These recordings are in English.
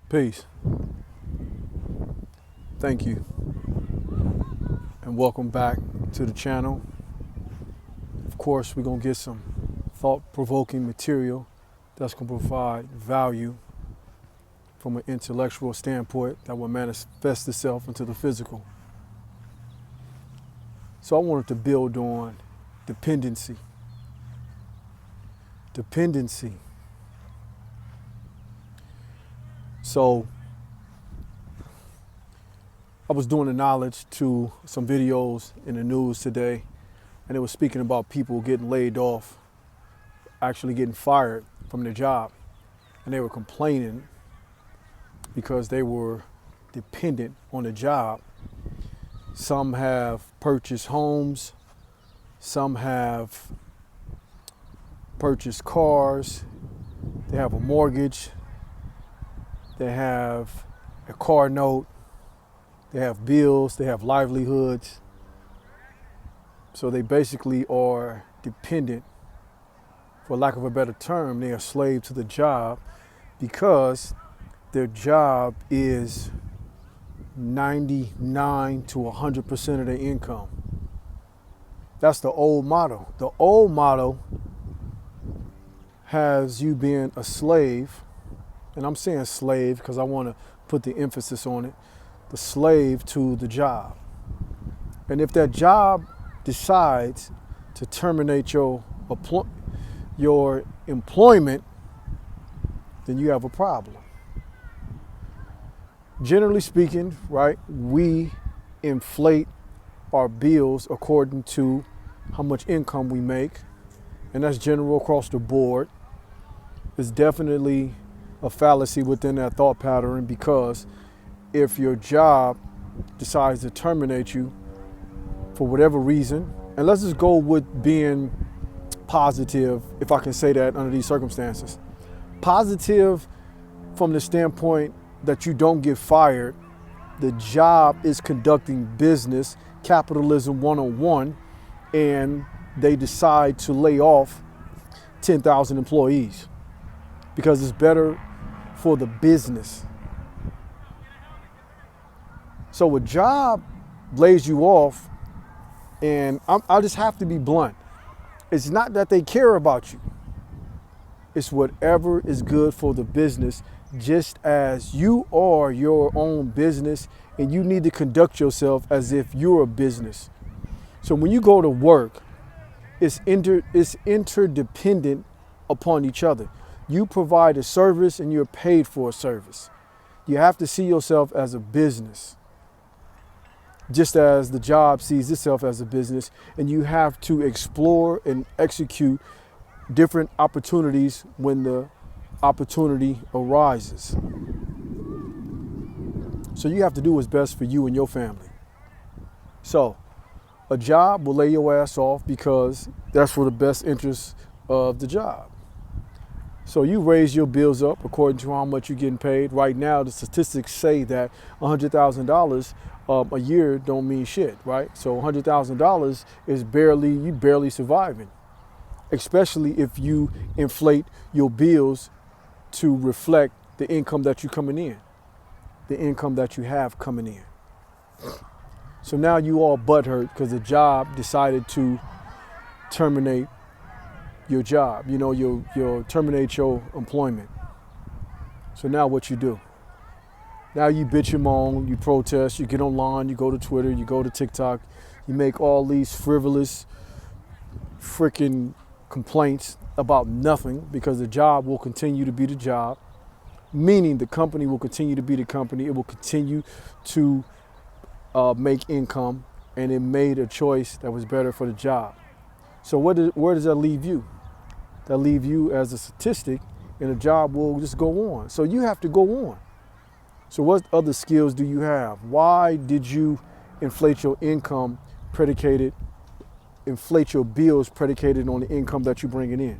Peace. Thank you. And welcome back to the channel. Of course, we're going to get some thought-provoking material that's going to provide value from an intellectual standpoint that will manifest itself into the physical. So I wanted to build on dependency. Dependency. So I was doing the knowledge to some videos in the news today, and it was speaking about people getting laid off, actually getting fired from their job. And they were complaining because they were dependent on the job. Some have purchased homes, some have purchased cars, they have a mortgage, they have a car note, they have bills, they have livelihoods. So they basically are dependent, for lack of a better term, they are slave to the job because their job is 99 to 100% of their income. That's the old model. The old model has you being a slave, and I'm saying slave because I want to put the emphasis on it, the slave to the job. And if that job decides to terminate your employment, then you have a problem. Generally speaking, right, we inflate our bills according to how much income we make, and that's general across the board. It's definitely a fallacy within that thought pattern, because if your job decides to terminate you for whatever reason, and let's just go with being positive, if I can say that under these circumstances. Positive from the standpoint that you don't get fired. The job is conducting business, capitalism 101, and they decide to lay off 10,000 employees because it's better for the business. So a job lays you off, and I just have to be blunt. It's not that they care about you. It's whatever is good for the business, just as you are your own business and you need to conduct yourself as if you're a business. So when you go to work, it's interdependent upon each other. You provide a service and you're paid for a service. You have to see yourself as a business, just as the job sees itself as a business, and you have to explore and execute different opportunities when the opportunity arises. So you have to do what's best for you and your family. So a job will lay your ass off because that's for the best interest of the job. So you raise your bills up according to how much you're getting paid. Right now, the statistics say that $100,000 a year don't mean shit, right? So $100,000 is barely surviving, especially if you inflate your bills to reflect the income that you're coming in, the income that you have coming in. So now you all butthurt because the job decided to terminate your job. You know, you'll terminate your employment. So now what you do? Now you bitch and moan, you protest, you get online, you go to Twitter, you go to TikTok, you make all these frivolous freaking complaints about nothing, because the job will continue to be the job, meaning the company will continue to be the company. It will continue to make income, and it made a choice that was better for the job. So where does that leave you? That leave you as a statistic, and the job will just go on. So you have to go on. So what other skills do you have? Why did you inflate your income inflate your bills predicated on the income that you're bringing in?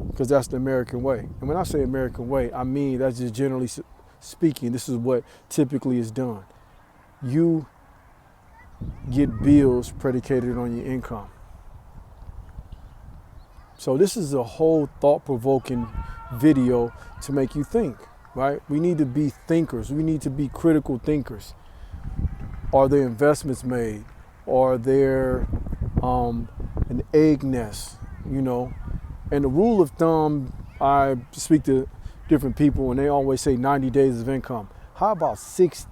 Because that's the American way. And when I say American way, I mean that's just generally speaking, this is what typically is done. You get bills predicated on your income. So this is a whole thought-provoking video to make you think. right? We need to be thinkers. We need to be critical thinkers. Are there investments made? Are there an egg nest, you know? And the rule of thumb, I speak to different people and they always say 90 days of income. How about six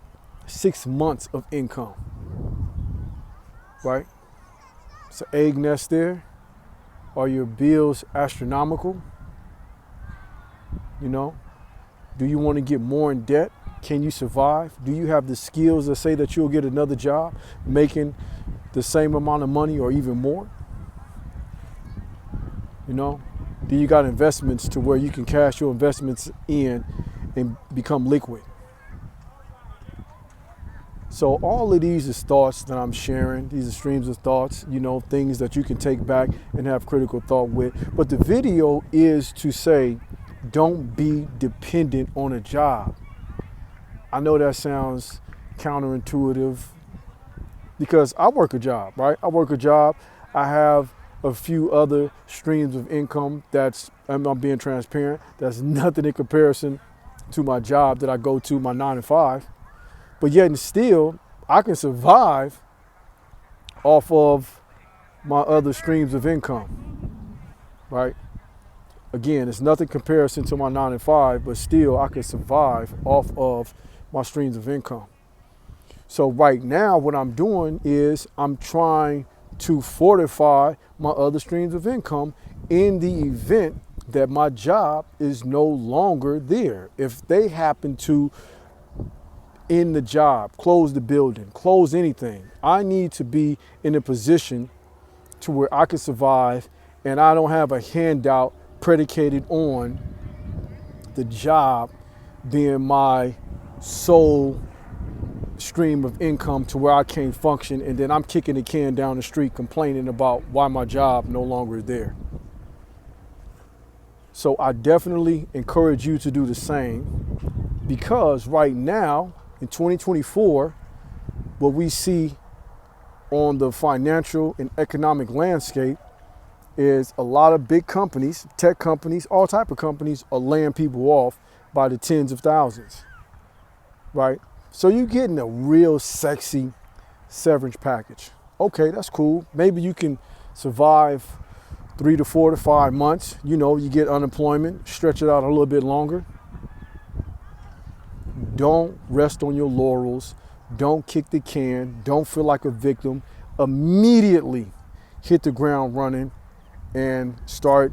months of income, right? It's an egg nest there. Are your bills astronomical? You know, do you want to get more in debt? Can you survive? Do you have the skills that say that you'll get another job making the same amount of money or even more? You know, do you got investments to where you can cash your investments in and become liquid? So all of these is thoughts that I'm sharing. These are streams of thoughts, you know, things that you can take back and have critical thought with. But the video is to say, don't be dependent on a job. I know that sounds counterintuitive because I work a job, right? I work a job. I have a few other streams of income I'm being transparent, that's nothing in comparison to my job that I go to, my 9 to 5. But yet and still, I can survive off of my other streams of income, right? Again, it's nothing comparison to my 9 to 5, but still I can survive off of my streams of income. So right now, what I'm doing is I'm trying to fortify my other streams of income in the event that my job is no longer there. If they happen to end the job, close the building, close anything, I need to be in a position to where I can survive and I don't have a handout predicated on the job being my sole stream of income to where I can't function, and then I'm kicking the can down the street complaining about why my job no longer is there. So I definitely encourage you to do the same, because right now in 2024, what we see on the financial and economic landscape is a lot of big companies, tech companies, all type of companies are laying people off by the tens of thousands, right? So you're getting a real sexy severance package. Okay, that's cool. Maybe you can survive 3 to 4 to 5 months. You know, you get unemployment, stretch it out a little bit longer. Don't rest on your laurels. Don't kick the can. Don't feel like a victim. Immediately hit the ground running and start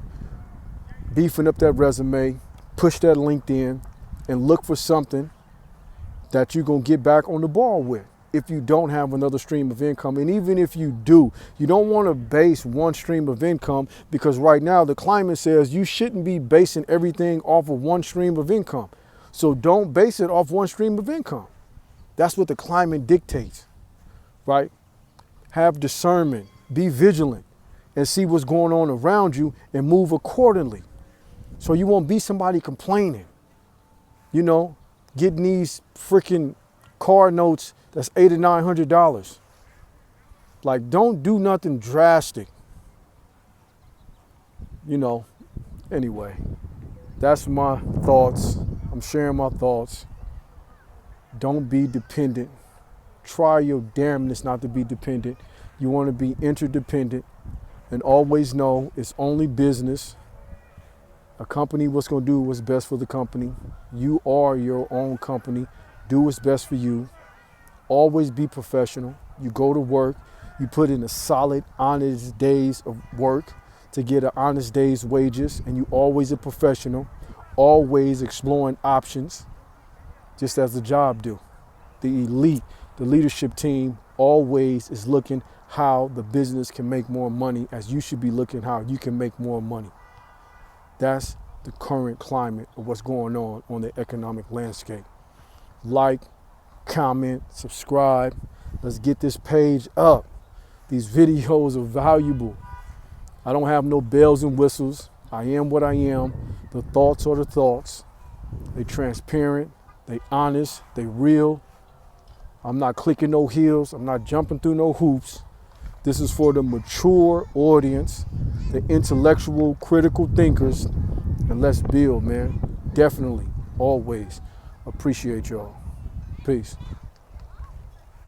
beefing up that resume, push that LinkedIn, and look for something that you're going to get back on the ball with if you don't have another stream of income. And even if you do, you don't want to base one stream of income, because right now the climate says you shouldn't be basing everything off of one stream of income. So don't base it off one stream of income. That's what the climate dictates, right? Have discernment, be vigilant, and see what's going on around you and move accordingly. So you won't be somebody complaining, you know, getting these freaking car notes that's $800 or $900. Like, don't do nothing drastic, you know. Anyway, that's my thoughts. I'm sharing my thoughts. Don't be dependent. Try your damnness not to be dependent. You want to be interdependent, and always know it's only business. A company, what's going to do what's best for the company. You are your own company. Do what's best for you. Always be professional. You go to work. You put in a solid, honest days of work to get an honest day's wages. And you always a professional. Always exploring options, just as the job do. The elite, the leadership team always is looking how the business can make more money, as you should be looking how you can make more money. That's the current climate of what's going on the economic landscape. Like, comment, subscribe. Let's get this page up. These videos are valuable. I don't have no bells and whistles. I am what I am. The thoughts are the thoughts. They transparent, they honest, they real. I'm not clicking no heels. I'm not jumping through no hoops. This is for the mature audience, the intellectual, critical thinkers, and let's build, man. Definitely. always appreciate y'all. Peace.